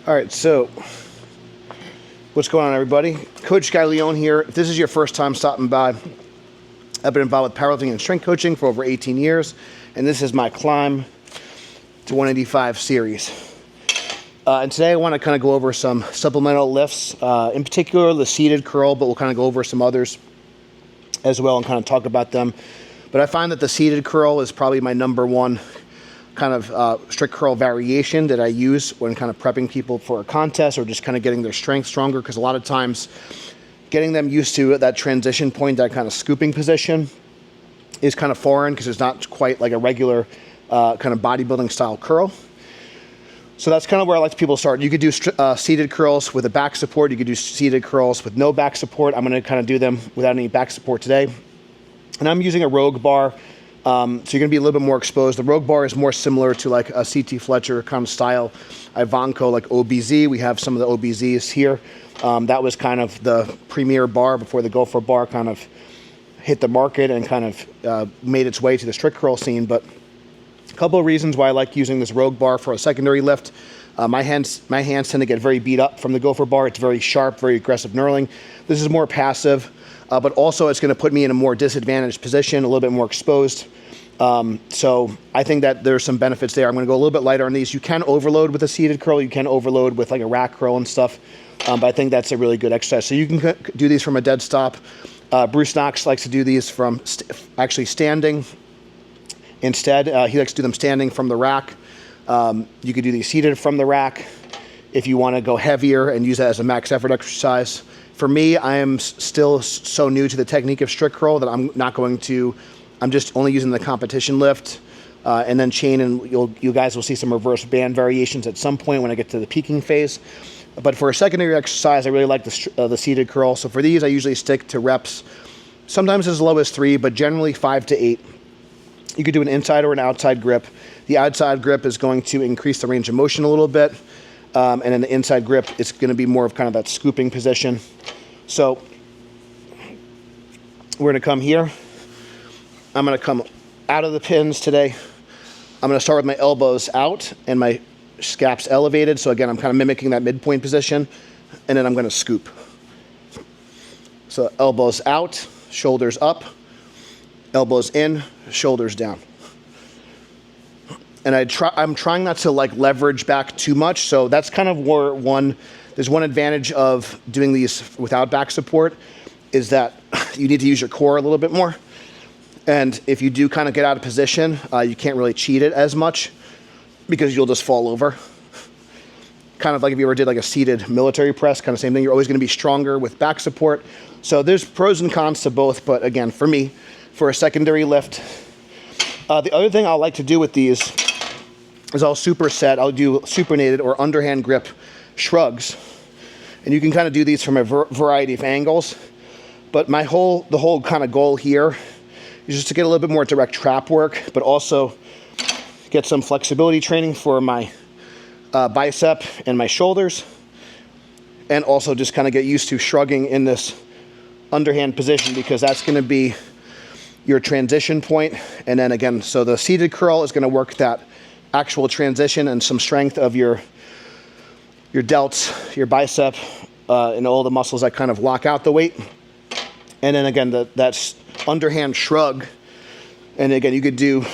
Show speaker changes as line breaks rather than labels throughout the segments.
All right, so what's going on, everybody? Coach Gaglione here. If this is your first time stopping by, I've been involved with powerlifting and strength coaching for over 18 years, and this is my Climb to 185 series. And today I want to kind of go over some supplemental lifts, in particular the seated curl, but we'll kind of go over some others as well and kind of talk about them. But I find that the seated curl is probably my number one kind of strict curl variation that I use when kind of prepping people for a contest or just kind of getting their strength stronger, because a lot of times getting them used to that transition point, that kind of scooping position, is kind of foreign because it's not quite like a regular kind of bodybuilding style curl. So that's kind of where I like people to start. You could do seated curls with a back support. You could do seated curls with no back support. I'm going to kind of do them without any back support today. And I'm using a Rogue bar. So you're going to be a little bit more exposed. The Rogue bar is more similar to like a CT Fletcher kind of style Ivanko, like OBZ. We have some of the OBZs here. That was kind of the premier bar before the Gopher bar kind of hit the market and kind of made its way to the strict curl scene. But a couple of reasons why I like using this Rogue bar for a secondary lift. My hands tend to get very beat up from the Gopher bar. It's very sharp, very aggressive knurling. This is more passive, but also it's going to put me in a more disadvantaged position, a little bit more exposed. So I think that there's some benefits there. I'm going to go a little bit lighter on these. You can overload with a seated curl. You can overload with like a rack curl and stuff. But I think that's a really good exercise. So you can do these from a dead stop. Bruce Knox likes to do these from actually standing instead. He likes to do them standing from the rack. You could do these seated from the rack if you want to go heavier and use that as a max effort exercise. For me, I am still so new to the technique of strict curl that I'm just only using the competition lift and then chain, and you guys will see some reverse band variations at some point when I get to the peaking phase. But for a secondary exercise, I really like the seated curl. So for these, I usually stick to reps, sometimes as low as 3, but generally 5 to 8. You could do an inside or an outside grip. The outside grip is going to increase the range of motion a little bit. And then the inside grip, it's going to be more of kind of that scooping position. So we're going to come here. I'm going to come out of the pins today. I'm going to start with my elbows out and my scaps elevated. So again, I'm kind of mimicking that midpoint position. And then I'm going to scoop. So elbows out, shoulders up, elbows in, shoulders down. And I'm trying not to like leverage back too much. So that's kind of where there's one advantage of doing these without back support is that you need to use your core a little bit more. And if you do kind of get out of position, you can't really cheat it as much because you'll just fall over. Kind of like if you ever did like a seated military press, kind of same thing. You're always going to be stronger with back support. So there's pros and cons to both. But again, for me, for a secondary lift, the other thing I like to do with these is I'll superset. I'll do supinated or underhand grip shrugs. And you can kind of do these from a variety of angles. But the whole kind of goal here is just to get a little bit more direct trap work, but also get some flexibility training for my bicep and my shoulders, and also just kind of get used to shrugging in this underhand position because that's going to be your transition point. And then again, so the seated curl is going to work that actual transition and some strength of your delts, your bicep, and all the muscles that kind of lock out the weight. And then again, that's underhand shrug. And again, you could do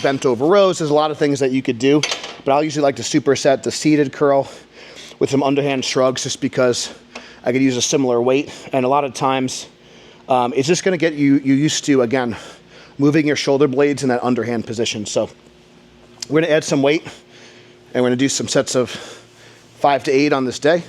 bent over rows. There's a lot of things that you could do, but I'll usually like to superset the seated curl with some underhand shrugs just because I could use a similar weight. And a lot of times, it's just going to get you used to, again, moving your shoulder blades in that underhand position. So we're going to add some weight, and we're going to do some sets of 5 to 8 on this day.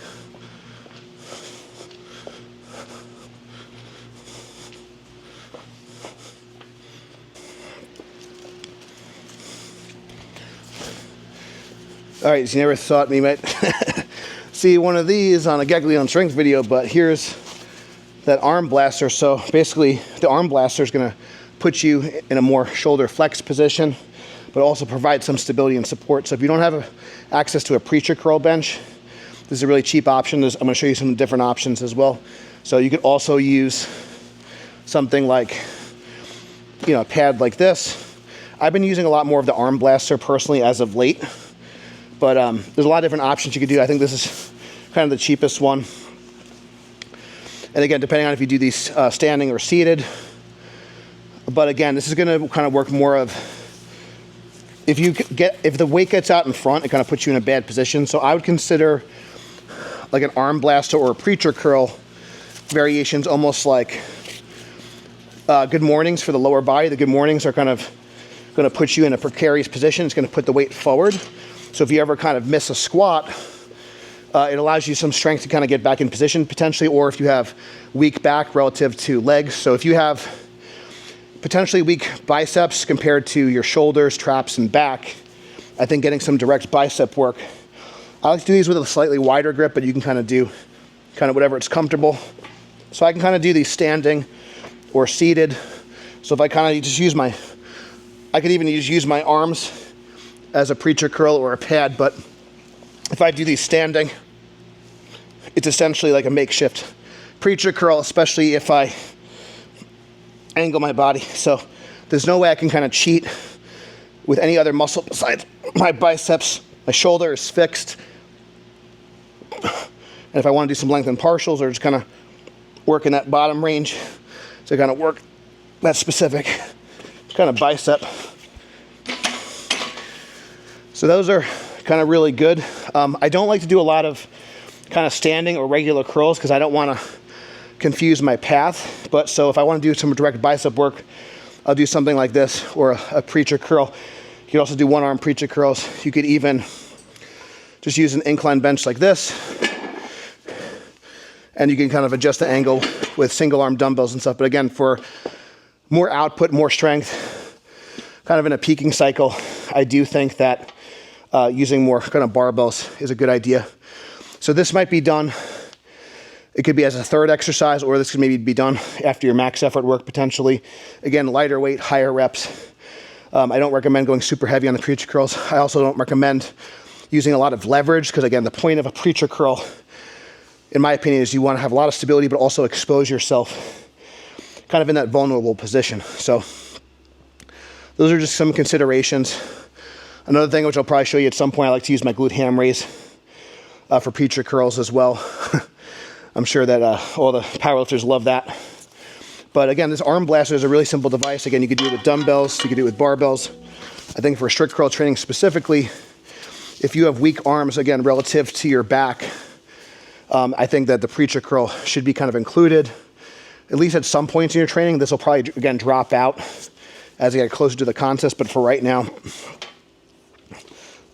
All right, so you never thought we might see one of these on a Gaglione strength video, but here's that arm blaster. So basically, the arm blaster is going to put you in a more shoulder flex position, but also provide some stability and support. So if you don't have access to a preacher curl bench, this is a really cheap option. I'm going to show you some different options as well. So you could also use something like, a pad like this. I've been using a lot more of the arm blaster personally as of late. But there's a lot of different options you could do. I think this is kind of the cheapest one. And again, depending on if you do these standing or seated. But again, this is going to kind of work more of, if the weight gets out in front, it kind of puts you in a bad position. So I would consider like an arm blaster or a preacher curl variations, almost like good mornings for the lower body. The good mornings are kind of going to put you in a precarious position. It's going to put the weight forward. So if you ever kind of miss a squat, it allows you some strength to kind of get back in position potentially, or if you have weak back relative to legs. So if you have potentially weak biceps compared to your shoulders, traps, and back, I think getting some direct bicep work. I like to do these with a slightly wider grip, but you can kind of do whatever it's comfortable. So I can kind of do these standing or seated. So if I kind of just use I could even use my arms as a preacher curl or a pad, but if I do these standing, it's essentially like a makeshift preacher curl, especially if I angle my body. So there's no way I can kind of cheat with any other muscle besides my biceps. My shoulder is fixed. And if I want to do some lengthened partials or just kind of work in that bottom range to kind of work that specific kind of bicep. So those are kind of really good. I don't like to do a lot of kind of standing or regular curls because I don't want to confuse my path. But so if I want to do some direct bicep work, I'll do something like this or a preacher curl. You could also do one arm preacher curls. You could even just use an incline bench like this. And you can kind of adjust the angle with single arm dumbbells and stuff. But again, for more output, more strength, kind of in a peaking cycle, I do think that using more kind of barbells is a good idea. So this might be done, it could be as a third exercise, or this could maybe be done after your max effort work potentially. Again, lighter weight, higher reps. I don't recommend going super heavy on the preacher curls. I also don't recommend using a lot of leverage because again, the point of a preacher curl, in my opinion, is you want to have a lot of stability, but also expose yourself kind of in that vulnerable position. So those are just some considerations. Another thing which I'll probably show you at some point, I like to use my glute ham raise for preacher curls as well. I'm sure that all the powerlifters love that. But again, this arm blaster is a really simple device. Again, you could do it with dumbbells, you could do it with barbells. I think for strict curl training specifically, if you have weak arms, again, relative to your back, I think that the preacher curl should be kind of included, at least at some points in your training. This will probably, again, drop out as I get closer to the contest, but for right now,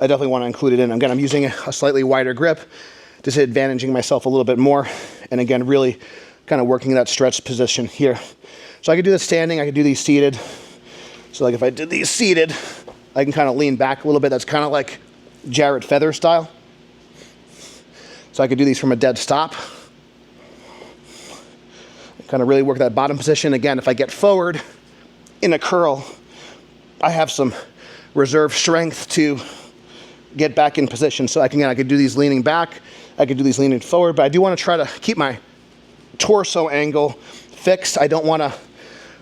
I definitely want to include it in. Again, I'm using a slightly wider grip, just advantaging myself a little bit more, and again, really kind of working that stretch position here. So I could do this standing, I could do these seated. So like if I did these seated, I can kind of lean back a little bit. That's kind of like Jared Feather style. So I could do these from a dead stop. Kind of really work that bottom position. Again, if I get forward in a curl, I have some reserve strength to get back in position. So I could do these leaning back, I could do these leaning forward, but I do want to try to keep my torso angle fixed. I don't want to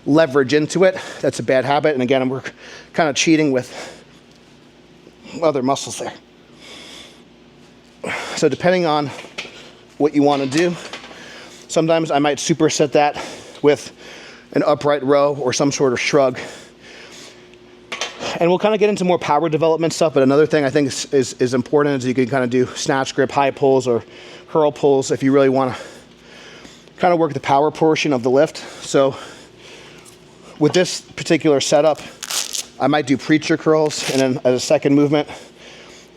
leverage into it. That's a bad habit. And again, we're kind of cheating with other muscles there. So depending on what you want to do, sometimes I might superset that with an upright row or some sort of shrug. And we'll kind of get into more power development stuff, but another thing I think is important is you can kind of do snatch grip, high pulls, or curl pulls if you really want to kind of work the power portion of the lift. So with this particular setup, I might do preacher curls, and then as a second movement,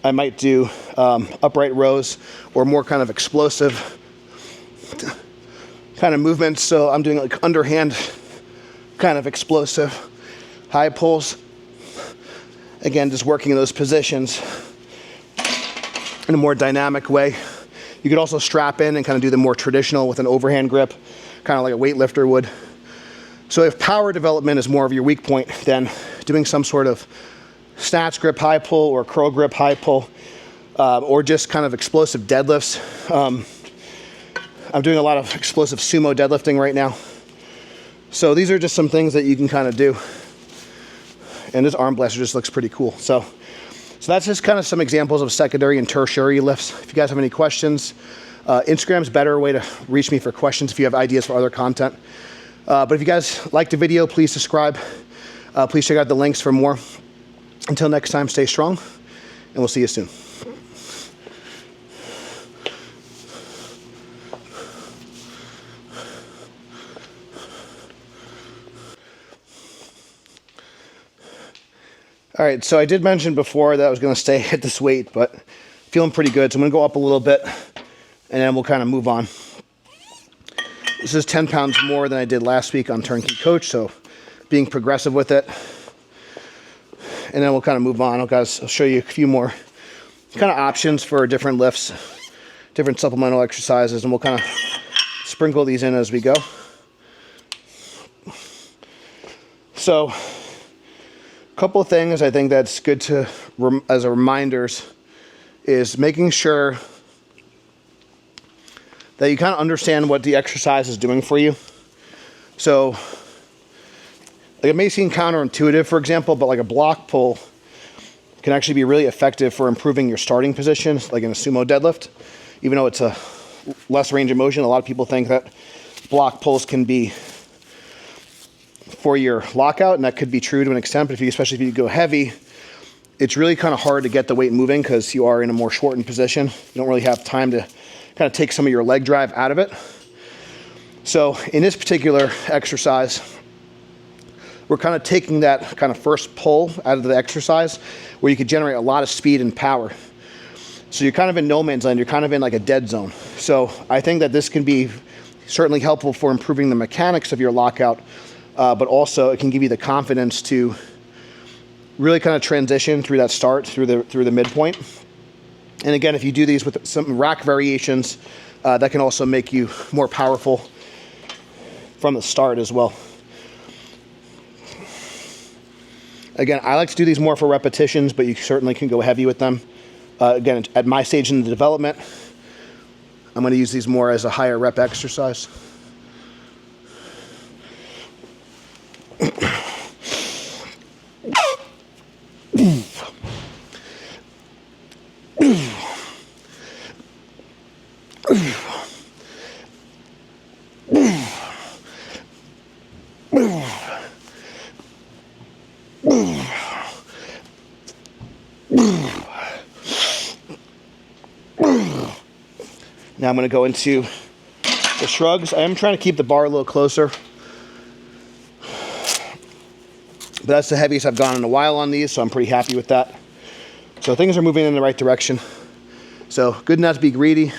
I might do upright rows or more kind of explosive kind of movements. So I'm doing like underhand kind of explosive high pulls. Again, just working in those positions in a more dynamic way. You could also strap in and kind of do the more traditional with an overhand grip, kind of like a weightlifter would. So if power development is more of your weak point, then doing some sort of snatch grip high pull or curl grip high pull, or just kind of explosive deadlifts. I'm doing a lot of explosive sumo deadlifting right now. So these are just some things that you can kind of do. And this arm blaster just looks pretty cool. So So that's just kind of some examples of secondary and tertiary lifts. If you guys have any questions, Instagram's a better way to reach me for questions if you have ideas for other content. But if you guys liked the video, please subscribe. Please check out the links for more. Until next time, stay strong, and we'll see you soon. All right, so I did mention before that I was going to stay at this weight, but feeling pretty good. So I'm going to go up a little bit, and then we'll kind of move on. This is 10 pounds more than I did last week on Turnkey Coach, so being progressive with it. And then we'll kind of move on. I'll show you a few more kind of options for different lifts, different supplemental exercises, and we'll kind of sprinkle these in as we go. So, a couple of things I think that's good to, as a reminders, is making sure that you kind of understand what the exercise is doing for you. So, like it may seem counterintuitive, for example, but like a block pull can actually be really effective for improving your starting position, like in a sumo deadlift. Even though it's a less range of motion, a lot of people think that block pulls can be for your lockout, and that could be true to an extent, but especially if you go heavy, it's really kind of hard to get the weight moving because you are in a more shortened position. You don't really have time to kind of take some of your leg drive out of it. So in this particular exercise, we're kind of taking that kind of first pull out of the exercise where you could generate a lot of speed and power. So you're kind of in no man's land. You're kind of in like a dead zone. So I think that this can be certainly helpful for improving the mechanics of your lockout, but also it can give you the confidence to really kind of transition through that start, through the midpoint. And again, if you do these with some rack variations, that can also make you more powerful from the start as well. Again, I like to do these more for repetitions, but you certainly can go heavy with them. Again, at my stage in the development, I'm going to use these more as a higher rep exercise. Now I'm going to go into the shrugs. I am trying to keep the bar a little closer, but that's the heaviest I've gone in a while on these, so I'm pretty happy with that. So things are moving in the right direction. So good not to be greedy.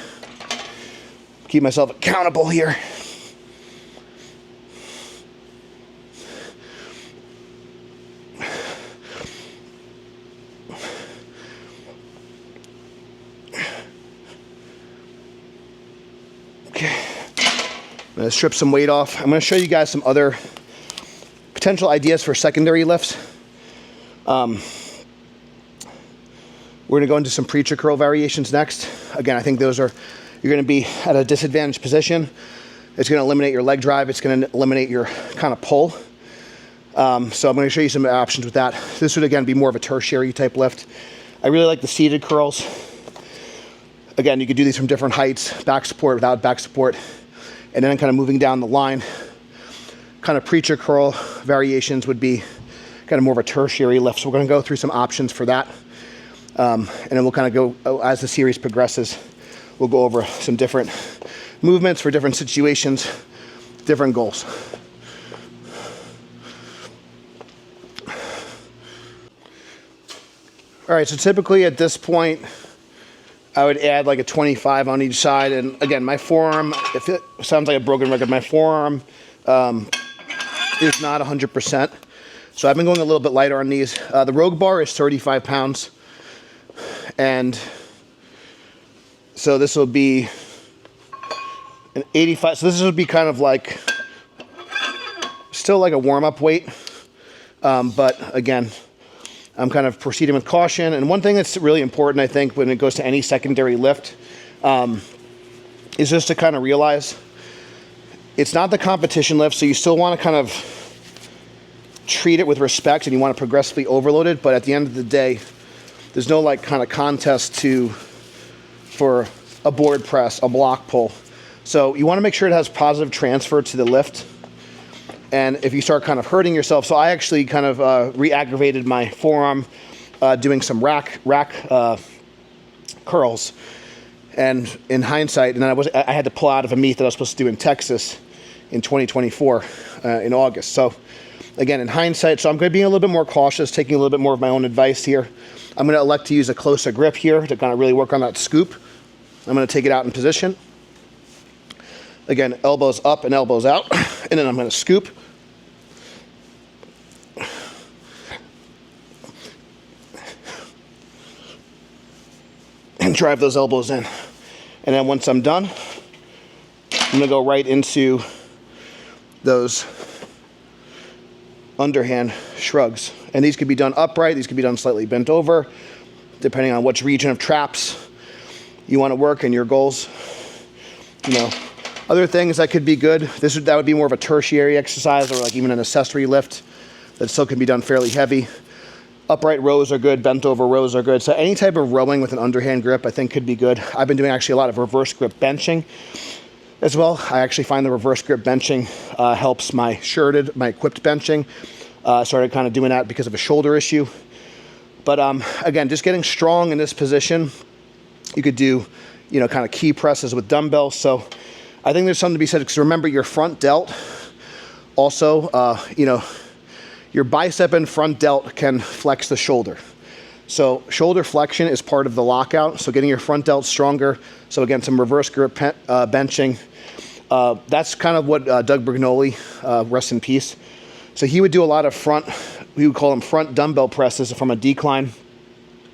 Keep myself accountable here. I'm going to strip some weight off. I'm going to show you guys some other potential ideas for secondary lifts. We're going to go into some preacher curl variations next. Again, I think those are, you're going to be at a disadvantaged position. It's going to eliminate your leg drive. It's going to eliminate your kind of pull. So I'm going to show you some options with that. This would, again, be more of a tertiary type lift. I really like the seated curls. Again, you could do these from different heights, back support, without back support. And then kind of moving down the line, kind of preacher curl variations would be kind of more of a tertiary lift. So we're going to go through some options for that. And then we'll kind of go, as the series progresses, we'll go over some different movements for different situations, different goals. All right, so typically at this point, I would add like a 25 on each side. And again, my forearm, if it sounds like a broken record, my forearm is not 100%. So I've been going a little bit lighter on these. The Rogue bar is 35 pounds. And so this will be an 85. So this would be kind of like, still like a warm-up weight. But again, I'm kind of proceeding with caution. And one thing that's really important, I think, when it goes to any secondary lift, is just to kind of realize it's not the competition lift, so you still want to kind of treat it with respect and you want to progressively overload it, but at the end of the day, There's no like kind of contest for a board press, a block pull. So you want to make sure it has positive transfer to the lift. And if you start kind of hurting yourself, so I actually kind of re-aggravated my forearm doing some rack curls. And in hindsight, and then I had to pull out of a meet that I was supposed to do in Texas in 2024 in August. So again, in hindsight, so I'm going to be a little bit more cautious, taking a little bit more of my own advice here. I'm going to elect to use a closer grip here to kind of really work on that scoop. I'm going to take it out in position. Again, elbows up and elbows out, and then I'm going to scoop. And drive those elbows in. And then once I'm done, I'm going to go right into those underhand shrugs. And these could be done upright, these could be done slightly bent over, depending on which region of traps you want to work and your goals. You know, other things that could be good, that would be more of a tertiary exercise, or like even an accessory lift that still can be done fairly heavy. Upright rows are good, bent over rows are good. So any type of rowing with an underhand grip I think could be good. I've been doing actually a lot of reverse grip benching as well. I actually find the reverse grip benching helps my equipped benching. Started kind of doing that because of a shoulder issue. But again, just getting strong in this position. You could do, you know, kind of key presses with dumbbells. So I think there's something to be said, because remember your front delt also, you know, your bicep and front delt can flex the shoulder. So shoulder flexion is part of the lockout. So getting your front delt stronger. So again, some reverse grip benching. That's kind of what Doug Brignoli, rest in peace. So he would do a lot of we would call them front dumbbell presses from a decline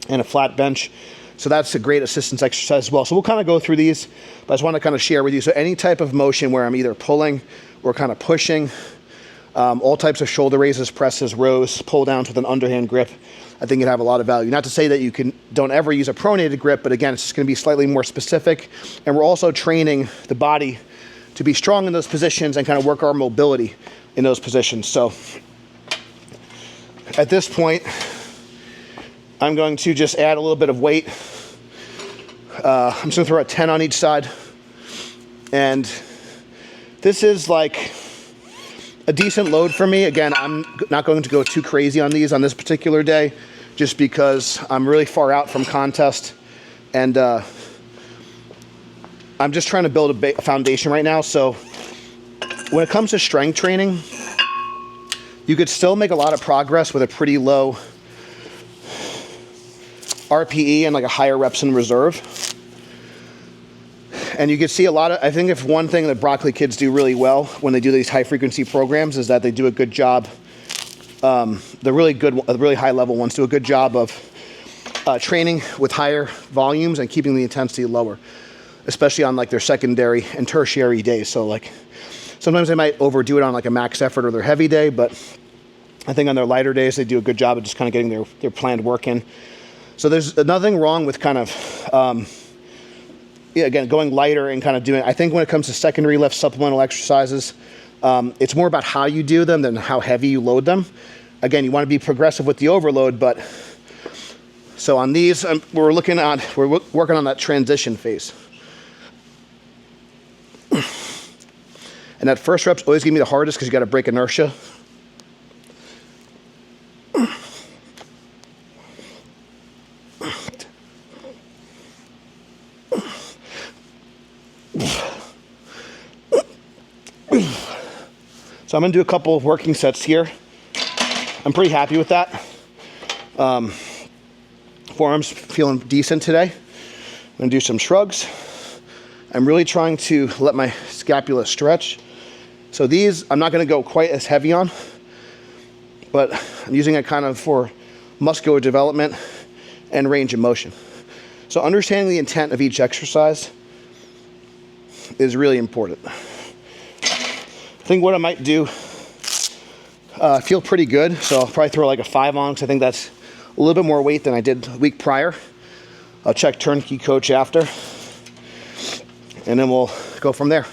and a flat bench. So that's a great assistance exercise as well. So we'll kind of go through these, but I just want to kind of share with you. So any type of motion where I'm either pulling or kind of pushing, all types of shoulder raises, presses, rows, pull downs with an underhand grip, I think it'd have a lot of value. Not to say that you don't ever use a pronated grip, but again, it's just going to be slightly more specific. And we're also training the body to be strong in those positions and kind of work our mobility in those positions. So at this point, I'm going to just add a little bit of weight. I'm just going to throw a 10 on each side. And this is like a decent load for me. Again, I'm not going to go too crazy on these on this particular day, just because I'm really far out from contest. And I'm just trying to build a foundation right now. So when it comes to strength training, you could still make a lot of progress with a pretty low RPE and like a higher reps in reserve. And you can see a lot of, I think if one thing that broccoli kids do really well when they do these high frequency programs is that they do a good job, the really high level ones do a good job of training with higher volumes and keeping the intensity lower, especially on like their secondary and tertiary days. So like sometimes they might overdo it on like a max effort or their heavy day, but I think on their lighter days, they do a good job of just kind of getting their planned work in. So there's nothing wrong with kind of, again, going lighter and kind of doing, I think when it comes to secondary lift supplemental exercises, it's more about how you do them than how heavy you load them. Again, you want to be progressive with the overload, but so on these, we're working on that transition phase. And that first rep's always give me the hardest because you got to break inertia. So I'm going to do a couple of working sets here. I'm pretty happy with that. Forearms feeling decent today. I'm going to do some shrugs. I'm really trying to let my scapula stretch. So these, I'm not going to go quite as heavy on, but I'm using it kind of for muscular development and range of motion. So understanding the intent of each exercise is really important. I think what I might do, I feel pretty good, so I'll probably throw like a 5 on, because I think that's a little bit more weight than I did the week prior. I'll check turnkey coach after, and then we'll go from there.